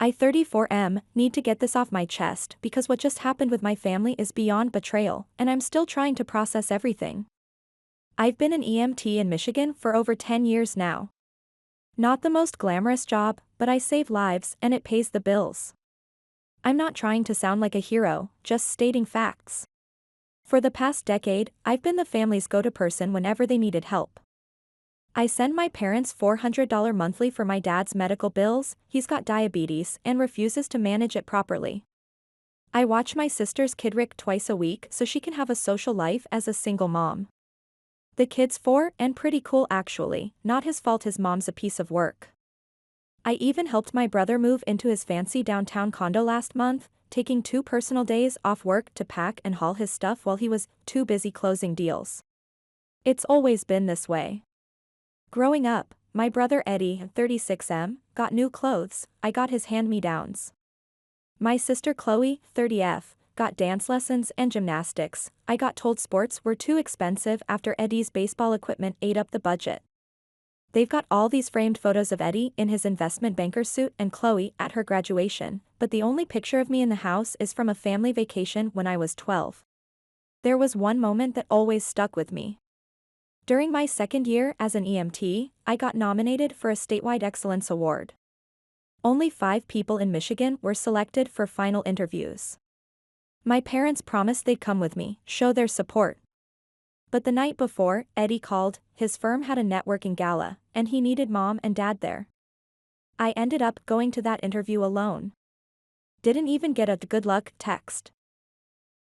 I 34M need to get this off my chest because what just happened with my family is beyond betrayal, and I'm still trying to process everything. I've been an EMT in Michigan for over 10 years now. Not the most glamorous job, but I save lives and it pays the bills. I'm not trying to sound like a hero, just stating facts. For the past decade, I've been the family's go-to person whenever they needed help. I send my parents $400 monthly for my dad's medical bills. He's got diabetes and refuses to manage it properly. I watch my sister's kid Rick twice a week so she can have a social life as a single mom. The kid's 4 and pretty cool actually, not his fault his mom's a piece of work. I even helped my brother move into his fancy downtown condo last month, taking 2 personal days off work to pack and haul his stuff while he was too busy closing deals. It's always been this way. Growing up, my brother Eddie, 36M, got new clothes. I got his hand-me-downs. My sister Chloe, 30F, got dance lessons and gymnastics. I got told sports were too expensive after Eddie's baseball equipment ate up the budget. They've got all these framed photos of Eddie in his investment banker suit and Chloe at her graduation, but the only picture of me in the house is from a family vacation when I was 12. There was one moment that always stuck with me. During my second year as an EMT, I got nominated for a statewide excellence award. Only 5 people in Michigan were selected for final interviews. My parents promised they'd come with me, show their support. But the night before, Eddie called. His firm had a networking gala, and he needed mom and dad there. I ended up going to that interview alone. Didn't even get a good luck text.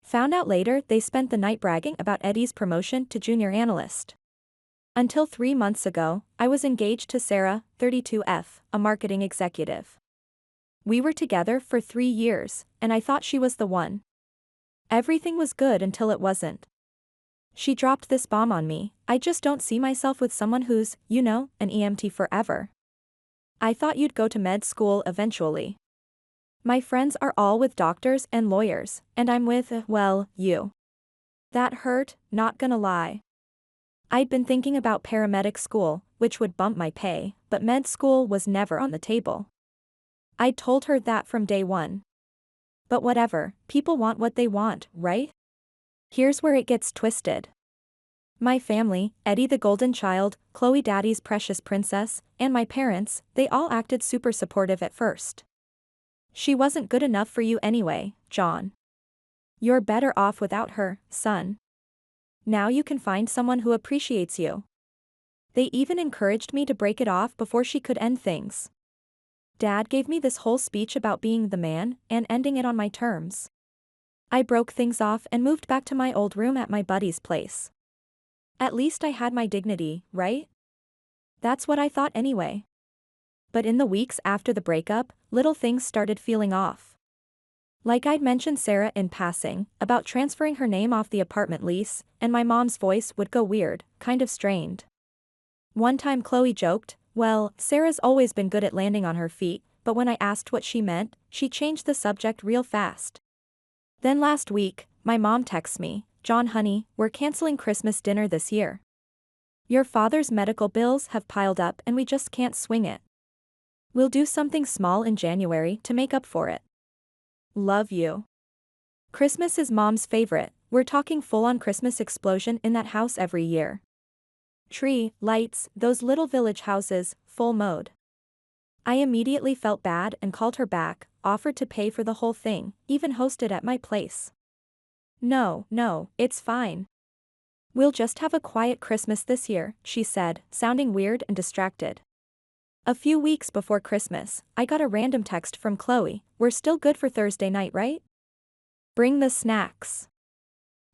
Found out later they spent the night bragging about Eddie's promotion to junior analyst. Until 3 months ago, I was engaged to Sarah, 32F, a marketing executive. We were together for 3 years, and I thought she was the one. Everything was good until it wasn't. She dropped this bomb on me. I just don't see myself with someone who's, an EMT forever. I thought you'd go to med school eventually. My friends are all with doctors and lawyers, and I'm with, you. That hurt, not gonna lie. I'd been thinking about paramedic school, which would bump my pay, but med school was never on the table. I'd told her that from day one. But whatever, people want what they want, right? Here's where it gets twisted. My family, Eddie the golden child, Chloe daddy's precious princess, and my parents, they all acted super supportive at first. She wasn't good enough for you anyway, John. You're better off without her, son. Now you can find someone who appreciates you. They even encouraged me to break it off before she could end things. Dad gave me this whole speech about being the man and ending it on my terms. I broke things off and moved back to my old room at my buddy's place. At least I had my dignity, right? That's what I thought anyway. But in the weeks after the breakup, little things started feeling off. Like I'd mentioned Sarah in passing, about transferring her name off the apartment lease, and my mom's voice would go weird, kind of strained. One time Chloe joked, well, Sarah's always been good at landing on her feet, but when I asked what she meant, she changed the subject real fast. Then last week, my mom texts me, John honey, we're canceling Christmas dinner this year. Your father's medical bills have piled up and we just can't swing it. We'll do something small in January to make up for it. Love you. Christmas is mom's favorite. We're talking full-on Christmas explosion in that house every year. Tree, lights, those little village houses, full mode. I immediately felt bad and called her back, offered to pay for the whole thing, even host it at my place. No, it's fine. We'll just have a quiet Christmas this year, she said, sounding weird and distracted. A few weeks before Christmas, I got a random text from Chloe, we're still good for Thursday night, right? Bring the snacks.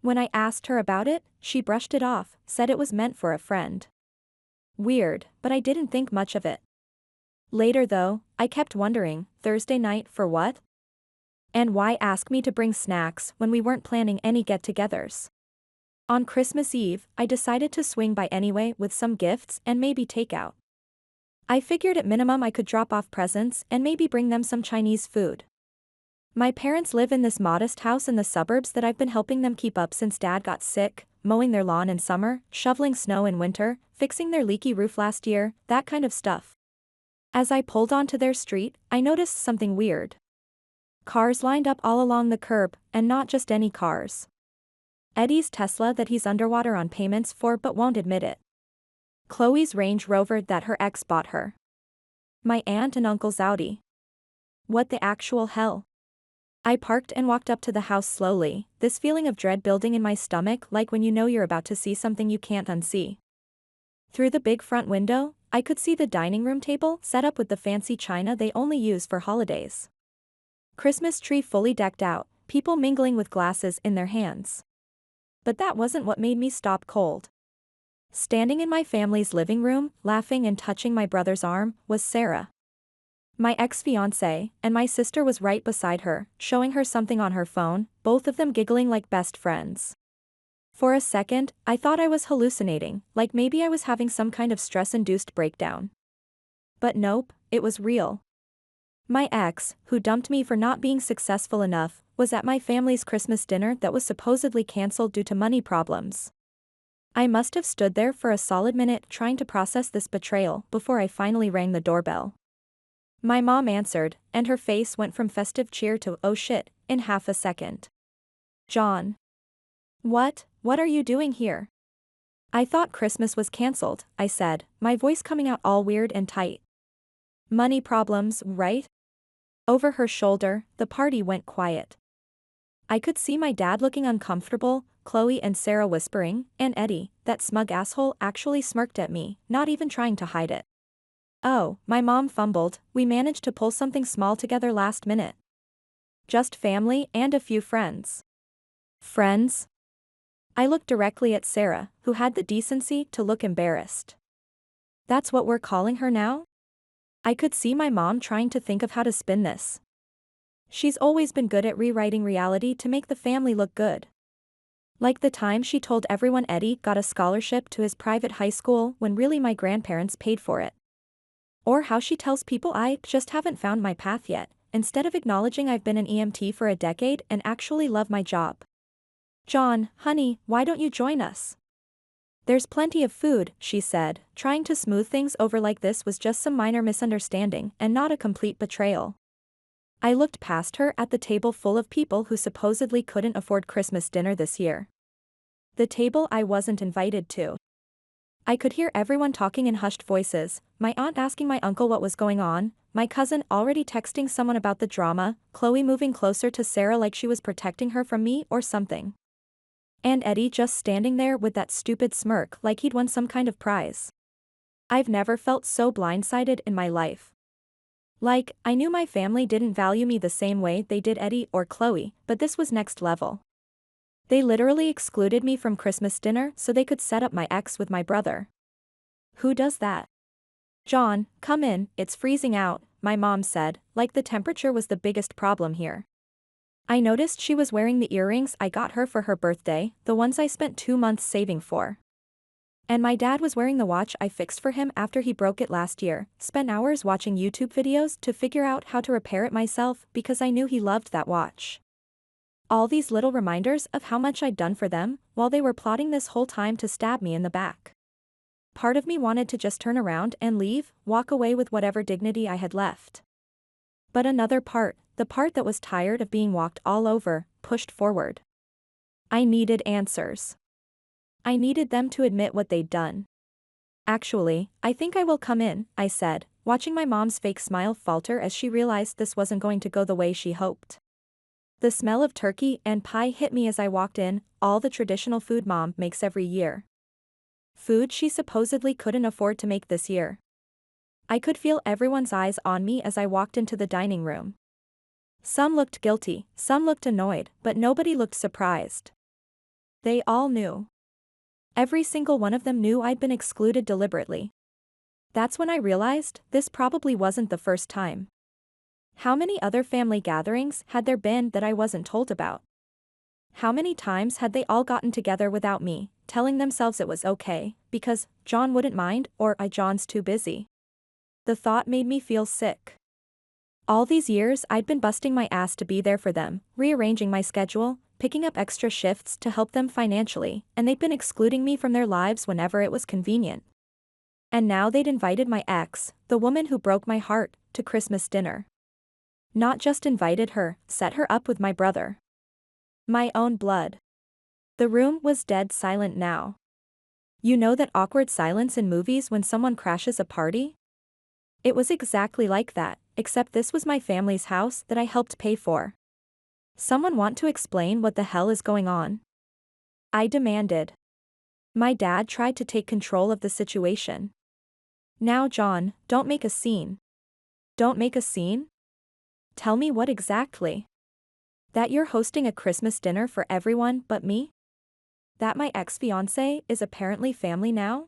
When I asked her about it, she brushed it off, said it was meant for a friend. Weird, but I didn't think much of it. Later though, I kept wondering, Thursday night for what? And why ask me to bring snacks when we weren't planning any get-togethers? On Christmas Eve, I decided to swing by anyway with some gifts and maybe takeout. I figured at minimum I could drop off presents and maybe bring them some Chinese food. My parents live in this modest house in the suburbs that I've been helping them keep up since Dad got sick, mowing their lawn in summer, shoveling snow in winter, fixing their leaky roof last year, that kind of stuff. As I pulled onto their street, I noticed something weird. Cars lined up all along the curb, and not just any cars. Eddie's Tesla that he's underwater on payments for but won't admit it. Chloe's Range Rover that her ex bought her. My aunt and uncle's Audi. What the actual hell? I parked and walked up to the house slowly, this feeling of dread building in my stomach like when you know you're about to see something you can't unsee. Through the big front window, I could see the dining room table set up with the fancy china they only use for holidays. Christmas tree fully decked out, people mingling with glasses in their hands. But that wasn't what made me stop cold. Standing in my family's living room, laughing and touching my brother's arm, was Sarah. My ex-fiancé, and my sister was right beside her, showing her something on her phone, both of them giggling like best friends. For a second, I thought I was hallucinating, like maybe I was having some kind of stress-induced breakdown. But nope, it was real. My ex, who dumped me for not being successful enough, was at my family's Christmas dinner that was supposedly cancelled due to money problems. I must have stood there for a solid minute trying to process this betrayal before I finally rang the doorbell. My mom answered, and her face went from festive cheer to oh shit in half a second. John. What are you doing here? I thought Christmas was cancelled, I said, my voice coming out all weird and tight. Money problems, right? Over her shoulder, the party went quiet. I could see my dad looking uncomfortable, Chloe and Sarah whispering, and Eddie, that smug asshole, actually smirked at me, not even trying to hide it. Oh, my mom fumbled, we managed to pull something small together last minute. Just family and a few friends. Friends? I looked directly at Sarah, who had the decency to look embarrassed. That's what we're calling her now? I could see my mom trying to think of how to spin this. She's always been good at rewriting reality to make the family look good. Like the time she told everyone Eddie got a scholarship to his private high school when really my grandparents paid for it. Or how she tells people I just haven't found my path yet, instead of acknowledging I've been an EMT for a decade and actually love my job. John, honey, why don't you join us? There's plenty of food, she said, trying to smooth things over like this was just some minor misunderstanding and not a complete betrayal. I looked past her at the table full of people who supposedly couldn't afford Christmas dinner this year. The table I wasn't invited to. I could hear everyone talking in hushed voices, my aunt asking my uncle what was going on, my cousin already texting someone about the drama, Chloe moving closer to Sarah like she was protecting her from me or something. And Eddie just standing there with that stupid smirk like he'd won some kind of prize. I've never felt so blindsided in my life. Like, I knew my family didn't value me the same way they did Eddie or Chloe, but this was next level. They literally excluded me from Christmas dinner so they could set up my ex with my brother. Who does that? John, come in, it's freezing out, my mom said, like the temperature was the biggest problem here. I noticed she was wearing the earrings I got her for her birthday, the ones I spent 2 months saving for. And my dad was wearing the watch I fixed for him after he broke it last year, spent hours watching YouTube videos to figure out how to repair it myself because I knew he loved that watch. All these little reminders of how much I'd done for them, while they were plotting this whole time to stab me in the back. Part of me wanted to just turn around and leave, walk away with whatever dignity I had left. But another part, the part that was tired of being walked all over, pushed forward. I needed answers. I needed them to admit what they'd done. Actually, I think I will come in, I said, watching my mom's fake smile falter as she realized this wasn't going to go the way she hoped. The smell of turkey and pie hit me as I walked in, all the traditional food mom makes every year. Food she supposedly couldn't afford to make this year. I could feel everyone's eyes on me as I walked into the dining room. Some looked guilty, some looked annoyed, but nobody looked surprised. They all knew. Every single one of them knew I'd been excluded deliberately. That's when I realized this probably wasn't the first time. How many other family gatherings had there been that I wasn't told about? How many times had they all gotten together without me, telling themselves it was okay, because John wouldn't mind or John's too busy? The thought made me feel sick. All these years I'd been busting my ass to be there for them, rearranging my schedule, picking up extra shifts to help them financially, and they'd been excluding me from their lives whenever it was convenient. And now they'd invited my ex, the woman who broke my heart, to Christmas dinner. Not just invited her, set her up with my brother. My own blood. The room was dead silent now. You know that awkward silence in movies when someone crashes a party? It was exactly like that, except this was my family's house that I helped pay for. Someone want to explain what the hell is going on? I demanded. My dad tried to take control of the situation. Now John, don't make a scene. Don't make a scene? Tell me what exactly? That you're hosting a Christmas dinner for everyone but me? That my ex-fiancé is apparently family now?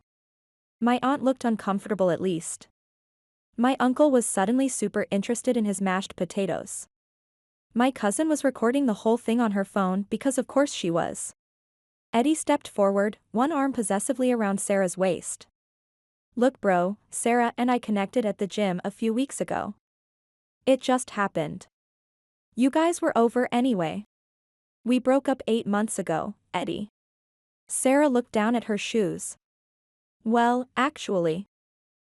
My aunt looked uncomfortable at least. My uncle was suddenly super interested in his mashed potatoes. My cousin was recording the whole thing on her phone because of course she was. Eddie stepped forward, one arm possessively around Sarah's waist. Look bro, Sarah and I connected at the gym a few weeks ago. It just happened. You guys were over anyway. We broke up 8 months ago, Eddie. Sarah looked down at her shoes. Well, actually.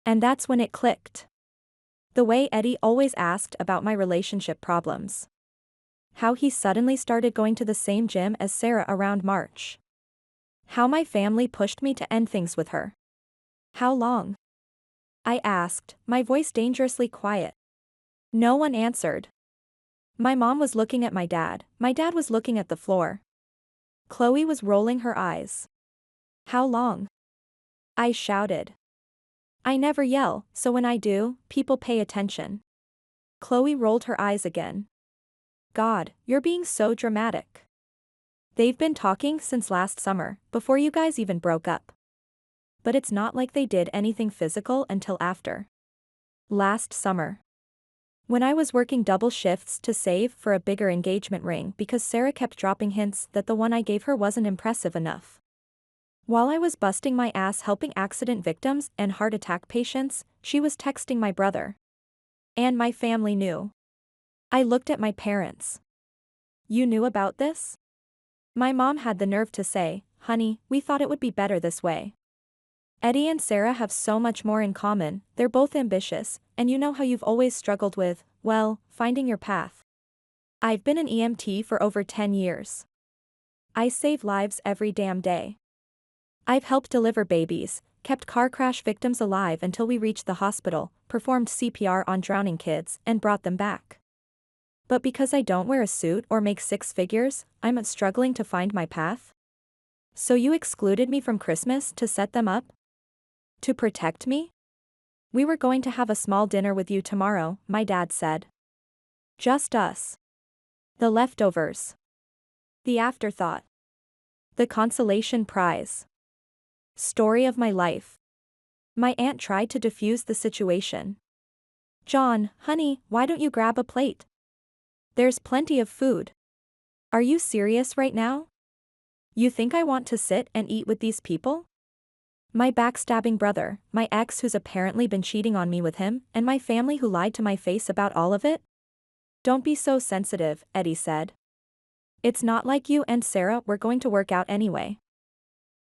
And that's when it clicked. The way Eddie always asked about my relationship problems. How he suddenly started going to the same gym as Sarah around March. How my family pushed me to end things with her. How long? I asked, my voice dangerously quiet. No one answered. My mom was looking at my dad was looking at the floor. Chloe was rolling her eyes. How long? I shouted. I never yell, so when I do, people pay attention. Chloe rolled her eyes again. God, you're being so dramatic. They've been talking since last summer, before you guys even broke up. But it's not like they did anything physical until after. Last summer. When I was working double shifts to save for a bigger engagement ring because Sarah kept dropping hints that the one I gave her wasn't impressive enough. While I was busting my ass helping accident victims and heart attack patients, she was texting my brother. And my family knew. I looked at my parents. You knew about this? My mom had the nerve to say, honey, we thought it would be better this way. Eddie and Sarah have so much more in common, they're both ambitious, and you know how you've always struggled with, well, finding your path. I've been an EMT for over 10 years. I save lives every damn day. I've helped deliver babies, kept car crash victims alive until we reached the hospital, performed CPR on drowning kids, and brought them back. But because I don't wear a suit or make 6 figures, I'm struggling to find my path? So you excluded me from Christmas to set them up? To protect me? We were going to have a small dinner with you tomorrow, my dad said. Just us. The leftovers. The afterthought. The consolation prize. Story of my life. My aunt tried to defuse the situation. John, honey, why don't you grab a plate? There's plenty of food. Are you serious right now? You think I want to sit and eat with these people? My backstabbing brother, my ex who's apparently been cheating on me with him, and my family who lied to my face about all of it? Don't be so sensitive, Eddie said. It's not like you and Sarah were going to work out anyway.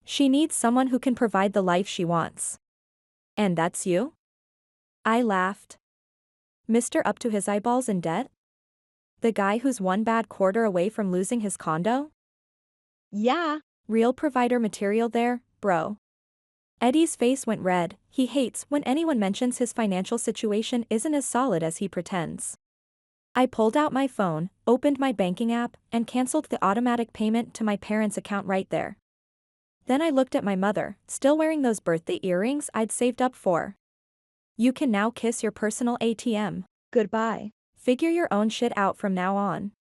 She needs someone who can provide the life she wants. And that's you? I laughed. Mr. Up to his eyeballs in debt? The guy who's one bad quarter away from losing his condo? Yeah, real provider material there, bro. Eddie's face went red. He hates when anyone mentions his financial situation isn't as solid as he pretends. I pulled out my phone, opened my banking app, and canceled the automatic payment to my parents' account right there. Then I looked at my mother, still wearing those birthday earrings I'd saved up for. You can now kiss your personal ATM. Goodbye. Figure your own shit out from now on.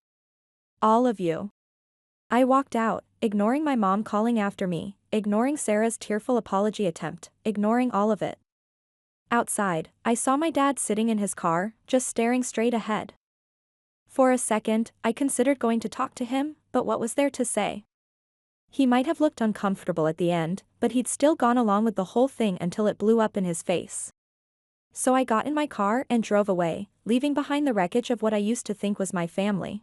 All of you. I walked out, ignoring my mom calling after me, ignoring Sarah's tearful apology attempt, ignoring all of it. Outside, I saw my dad sitting in his car, just staring straight ahead. For a second, I considered going to talk to him, but what was there to say? He might have looked uncomfortable at the end, but he'd still gone along with the whole thing until it blew up in his face. So I got in my car and drove away, leaving behind the wreckage of what I used to think was my family.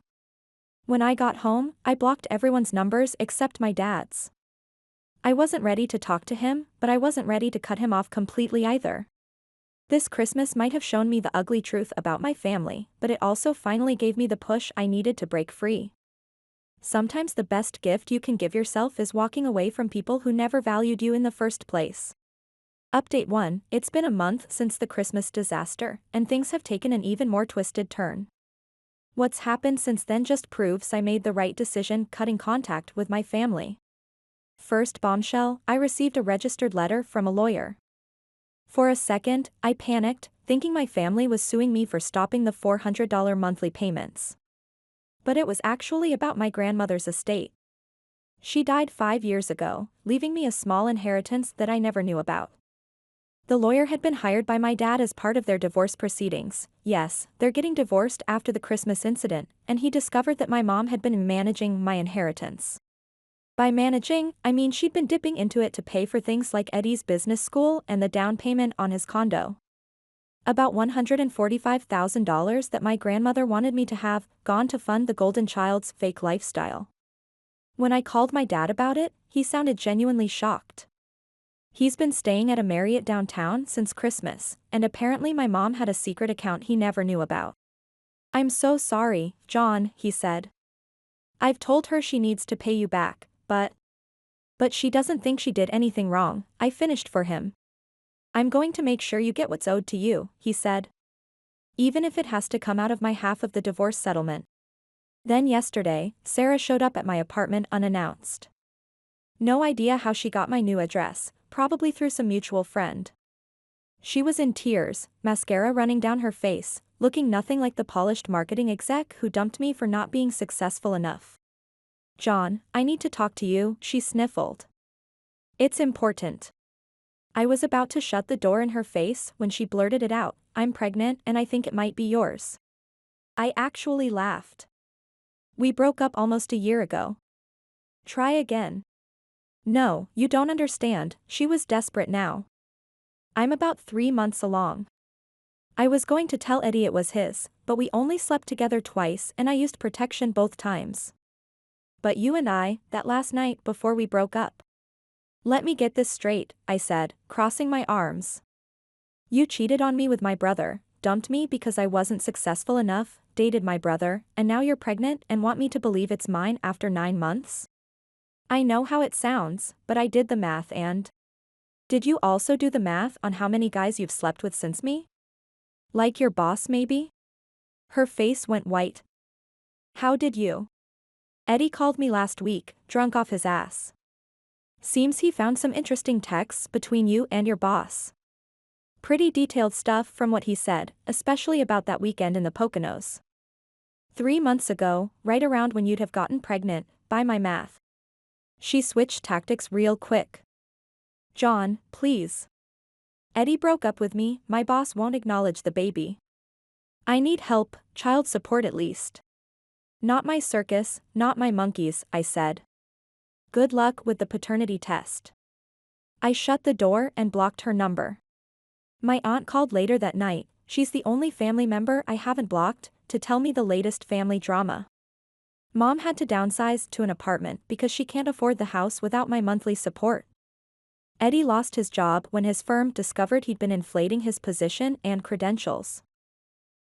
When I got home, I blocked everyone's numbers except my dad's. I wasn't ready to talk to him, but I wasn't ready to cut him off completely either. This Christmas might have shown me the ugly truth about my family, but it also finally gave me the push I needed to break free. Sometimes the best gift you can give yourself is walking away from people who never valued you in the first place. Update 1. It's been a month since the Christmas disaster, and things have taken an even more twisted turn. What's happened since then just proves I made the right decision cutting contact with my family. First bombshell, I received a registered letter from a lawyer. For a second, I panicked, thinking my family was suing me for stopping the $400 monthly payments. But it was actually about my grandmother's estate. She died 5 years ago, leaving me a small inheritance that I never knew about. The lawyer had been hired by my dad as part of their divorce proceedings. Yes, they're getting divorced after the Christmas incident, and he discovered that my mom had been managing my inheritance. By managing, I mean she'd been dipping into it to pay for things like Eddie's business school and the down payment on his condo. About $145,000 that my grandmother wanted me to have gone to fund the golden child's fake lifestyle. When I called my dad about it, he sounded genuinely shocked. He's been staying at a Marriott downtown since Christmas, and apparently my mom had a secret account he never knew about. "I'm so sorry, John," he said. "I've told her she needs to pay you back, but she doesn't think she did anything wrong," I finished for him. "I'm going to make sure you get what's owed to you," he said. "Even if it has to come out of my half of the divorce settlement." Then yesterday, Sarah showed up at my apartment unannounced. No idea how she got my new address, probably through some mutual friend. She was in tears, mascara running down her face, looking nothing like the polished marketing exec who dumped me for not being successful enough. "John, I need to talk to you," she sniffled. "It's important." I was about to shut the door in her face when she blurted it out, "I'm pregnant and I think it might be yours." I actually laughed. "We broke up almost a year ago. Try again." "No, you don't understand," she was desperate now. "I'm about 3 months along. I was going to tell Eddie it was his, but we only slept together twice and I used protection both times. But you and I, that last night before we broke up." "Let me get this straight," I said, crossing my arms. "You cheated on me with my brother, dumped me because I wasn't successful enough, dated my brother, and now you're pregnant and want me to believe it's mine after 9 months? I know how it sounds, but I did the math and..." "Did you also do the math on how many guys you've slept with since me? Like your boss maybe?" Her face went white. "How did you?" "Eddie called me last week, drunk off his ass. Seems he found some interesting texts between you and your boss. Pretty detailed stuff from what he said, especially about that weekend in the Poconos. 3 months ago, right around when you'd have gotten pregnant, by my math." She switched tactics real quick. "John, please. Eddie broke up with me, my boss won't acknowledge the baby. I need help, child support at least. Not my circus, not my monkeys," I said. "Good luck with the paternity test." I shut the door and blocked her number. My aunt called later that night, she's the only family member I haven't blocked, to tell me the latest family drama. Mom had to downsize to an apartment because she can't afford the house without my monthly support. Eddie lost his job when his firm discovered he'd been inflating his position and credentials.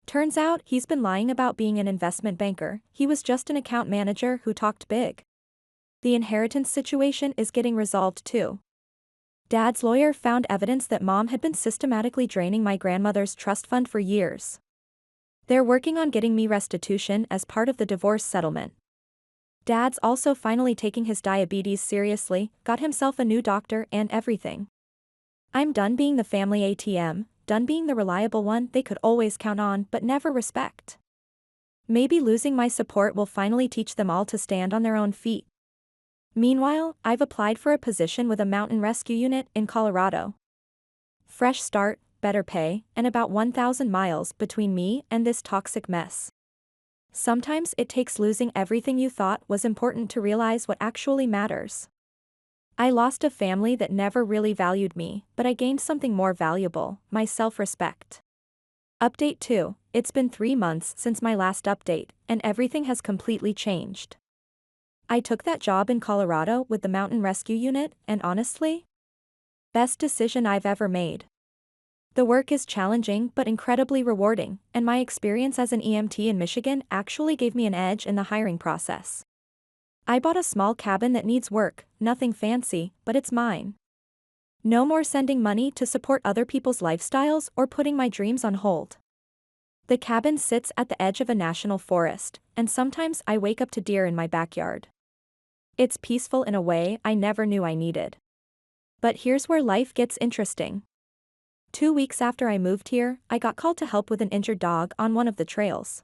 Turns out he's been lying about being an investment banker, he was just an account manager who talked big. The inheritance situation is getting resolved too. Dad's lawyer found evidence that Mom had been systematically draining my grandmother's trust fund for years. They're working on getting me restitution as part of the divorce settlement. Dad's also finally taking his diabetes seriously, got himself a new doctor and everything. I'm done being the family ATM, done being the reliable one they could always count on but never respect. Maybe losing my support will finally teach them all to stand on their own feet. Meanwhile, I've applied for a position with a mountain rescue unit in Colorado. Fresh start, better pay, and about 1,000 miles between me and this toxic mess. Sometimes it takes losing everything you thought was important to realize what actually matters. I lost a family that never really valued me, but I gained something more valuable, my self-respect. Update 2. It's been 3 months since my last update, and everything has completely changed. I took that job in Colorado with the Mountain Rescue Unit, and honestly, best decision I've ever made. The work is challenging but incredibly rewarding, and my experience as an EMT in Michigan actually gave me an edge in the hiring process. I bought a small cabin that needs work, nothing fancy, but it's mine. No more sending money to support other people's lifestyles or putting my dreams on hold. The cabin sits at the edge of a national forest, and sometimes I wake up to deer in my backyard. It's peaceful in a way I never knew I needed. But here's where life gets interesting. 2 weeks after I moved here, I got called to help with an injured dog on one of the trails.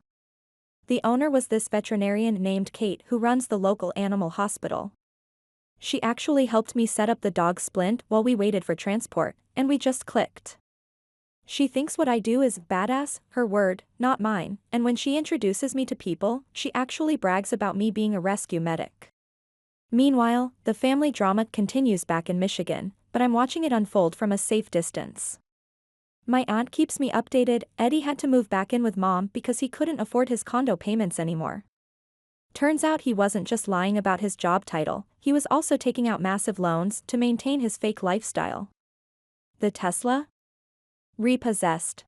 The owner was this veterinarian named Kate who runs the local animal hospital. She actually helped me set up the dog's splint while we waited for transport, and we just clicked. She thinks what I do is badass, her word, not mine, and when she introduces me to people, she actually brags about me being a rescue medic. Meanwhile, the family drama continues back in Michigan, but I'm watching it unfold from a safe distance. My aunt keeps me updated. Eddie had to move back in with mom because he couldn't afford his condo payments anymore. Turns out he wasn't just lying about his job title, he was also taking out massive loans to maintain his fake lifestyle. The Tesla? Repossessed.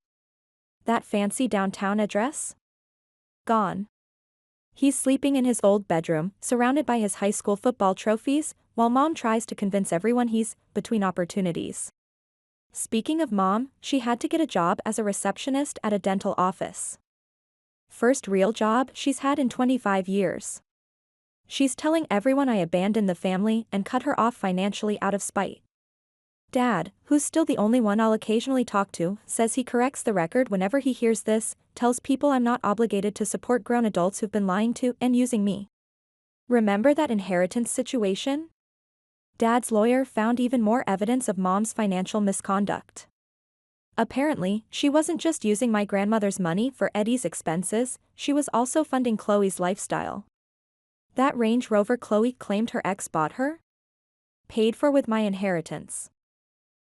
That fancy downtown address? Gone. He's sleeping in his old bedroom, surrounded by his high school football trophies, while mom tries to convince everyone he's between opportunities. Speaking of mom, she had to get a job as a receptionist at a dental office. First real job she's had in 25 years. She's telling everyone I abandoned the family and cut her off financially out of spite. Dad, who's still the only one I'll occasionally talk to, says he corrects the record whenever he hears this, tells people I'm not obligated to support grown adults who've been lying to and using me. Remember that inheritance situation? Dad's lawyer found even more evidence of mom's financial misconduct. Apparently, she wasn't just using my grandmother's money for Eddie's expenses, she was also funding Chloe's lifestyle. That Range Rover Chloe claimed her ex bought her? Paid for with my inheritance.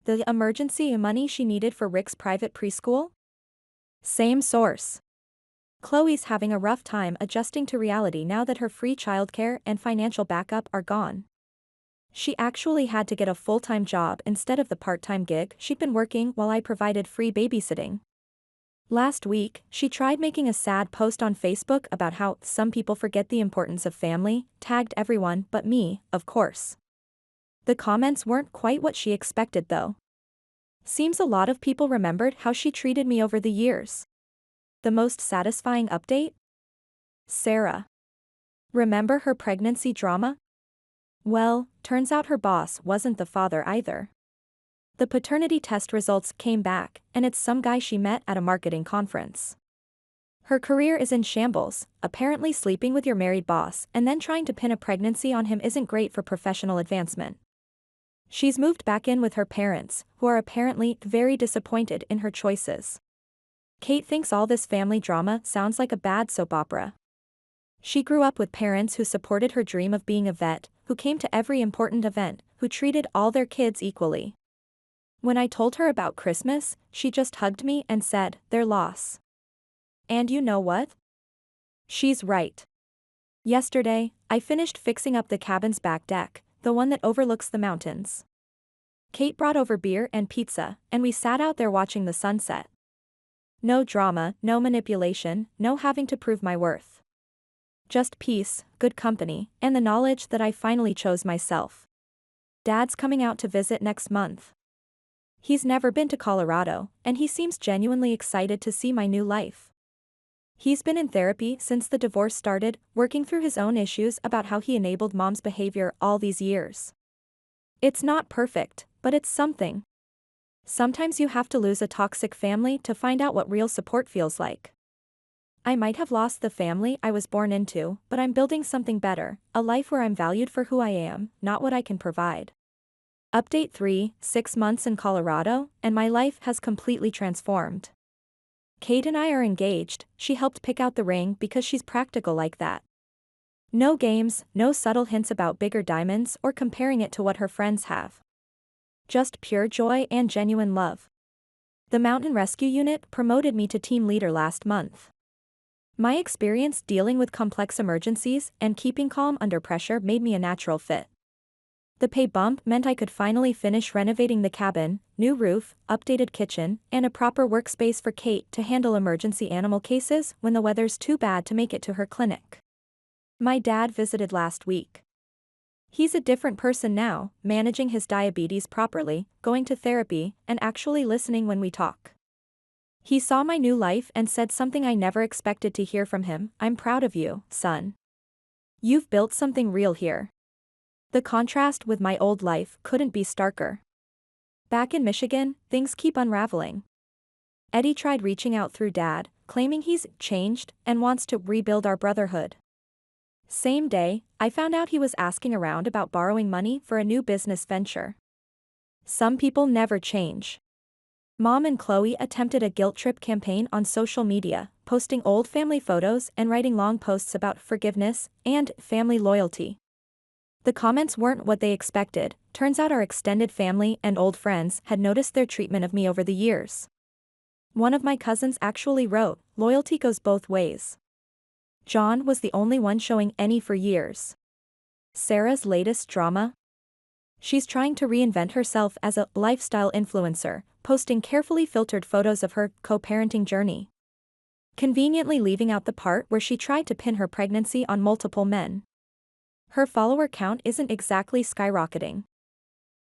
The emergency money she needed for Rick's private preschool? Same source. Chloe's having a rough time adjusting to reality now that her free childcare and financial backup are gone. She actually had to get a full-time job instead of the part-time gig she'd been working while I provided free babysitting. Last week, she tried making a sad post on Facebook about how some people forget the importance of family, tagged everyone but me, of course. The comments weren't quite what she expected though. Seems a lot of people remembered how she treated me over the years. The most satisfying update? Sarah. Remember her pregnancy drama? Well, turns out her boss wasn't the father either. The paternity test results came back, and it's some guy she met at a marketing conference. Her career is in shambles, apparently sleeping with your married boss and then trying to pin a pregnancy on him isn't great for professional advancement. She's moved back in with her parents, who are apparently very disappointed in her choices. Kate thinks all this family drama sounds like a bad soap opera. She grew up with parents who supported her dream of being a vet, who came to every important event, who treated all their kids equally. When I told her about Christmas, she just hugged me and said, "Their loss." And you know what? She's right. Yesterday, I finished fixing up the cabin's back deck, the one that overlooks the mountains. Kate brought over beer and pizza, and we sat out there watching the sunset. No drama, no manipulation, no having to prove my worth. Just peace, good company, and the knowledge that I finally chose myself. Dad's coming out to visit next month. He's never been to Colorado, and he seems genuinely excited to see my new life. He's been in therapy since the divorce started, working through his own issues about how he enabled mom's behavior all these years. It's not perfect, but it's something. Sometimes you have to lose a toxic family to find out what real support feels like. I might have lost the family I was born into, but I'm building something better, a life where I'm valued for who I am, not what I can provide. Update 3, 6 months in Colorado, and my life has completely transformed. Kate and I are engaged. She helped pick out the ring because she's practical like that. No games, no subtle hints about bigger diamonds or comparing it to what her friends have. Just pure joy and genuine love. The Mountain Rescue Unit promoted me to team leader last month. My experience dealing with complex emergencies and keeping calm under pressure made me a natural fit. The pay bump meant I could finally finish renovating the cabin, new roof, updated kitchen, and a proper workspace for Kate to handle emergency animal cases when the weather's too bad to make it to her clinic. My dad visited last week. He's a different person now, managing his diabetes properly, going to therapy, and actually listening when we talk. He saw my new life and said something I never expected to hear from him: "I'm proud of you, son. You've built something real here." The contrast with my old life couldn't be starker. Back in Michigan, things keep unraveling. Eddie tried reaching out through Dad, claiming he's changed and wants to rebuild our brotherhood. Same day, I found out he was asking around about borrowing money for a new business venture. Some people never change. Mom and Chloe attempted a guilt trip campaign on social media, posting old family photos and writing long posts about forgiveness and family loyalty. The comments weren't what they expected. Turns out our extended family and old friends had noticed their treatment of me over the years. One of my cousins actually wrote, "Loyalty goes both ways." John was the only one showing any for years. Sarah's latest drama? She's trying to reinvent herself as a lifestyle influencer, posting carefully filtered photos of her co-parenting journey. Conveniently leaving out the part where she tried to pin her pregnancy on multiple men. Her follower count isn't exactly skyrocketing.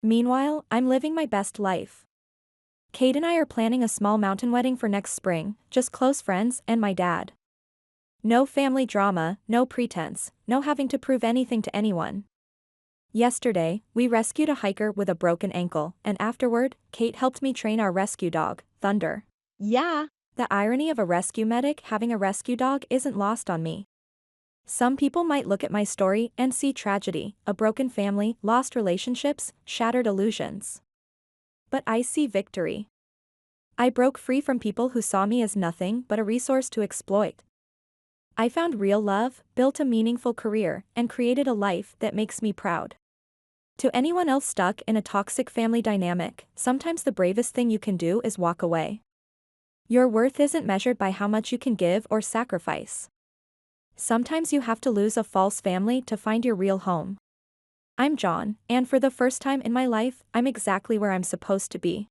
Meanwhile, I'm living my best life. Kate and I are planning a small mountain wedding for next spring, just close friends and my dad. No family drama, no pretense, no having to prove anything to anyone. Yesterday, we rescued a hiker with a broken ankle, and afterward, Kate helped me train our rescue dog, Thunder. Yeah, the irony of a rescue medic having a rescue dog isn't lost on me. Some people might look at my story and see tragedy, a broken family, lost relationships, shattered illusions. But I see victory. I broke free from people who saw me as nothing but a resource to exploit. I found real love, built a meaningful career, and created a life that makes me proud. To anyone else stuck in a toxic family dynamic, sometimes the bravest thing you can do is walk away. Your worth isn't measured by how much you can give or sacrifice. Sometimes you have to lose a false family to find your real home. I'm John, and for the first time in my life, I'm exactly where I'm supposed to be.